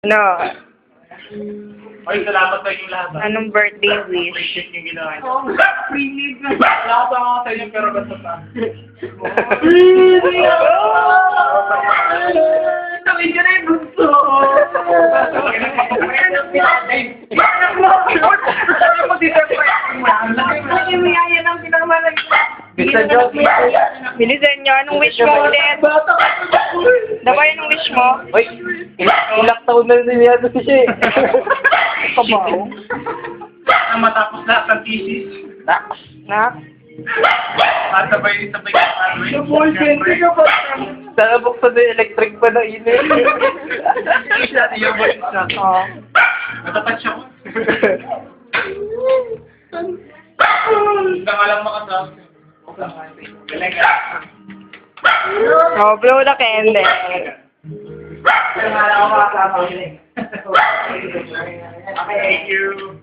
Ano? Ay, salamat sa inyong lahat. Anong birthday wish? Appreciate yung ginawa niyo. Oo, pre-leave na. Salamat ako sa inyo, pero basta pa. Sabi ko na yung gusto. Sabi mo, di-surprise mo yan. Lagi mo yan ang pinamalag. Bisa joke. Bilisan nyo. Anong wish mo ulit? Dapat anong wish mo? Uy, ilang taon na niliyado si siya eh. Kabaw. Ang matapos lahat ng thesis. Nak? At sabay ka ano eh. Siyempre ka pa. Sana buksan na yung electric pa na init. Siya, yung voice na. Oo. Natatouch ako. Hindi ka lang makasama. Talaga. Oh, blow the candle. Kaya nga ako makasama. Thank you.